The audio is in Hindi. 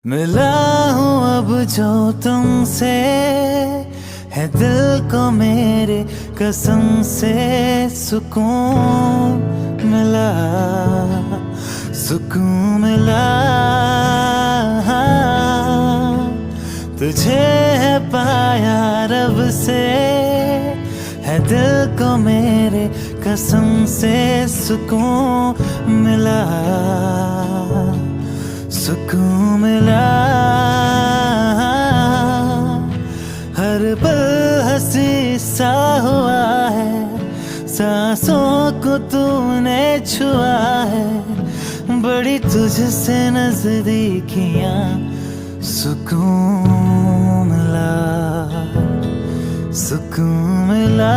मिला हूँ अब जो तुमसे, है दिल को मेरे कसम से सुकून मिला, सुकून मिला। तुझे है पाया रब से, है दिल को मेरे कसम से सुकून मिला, सुकून मिला। हर पल हंसी सा हुआ है, सांसों को तूने छुआ है, बड़ी तुझसे नजदीकियां, सुकून मिला, सुकून मिला।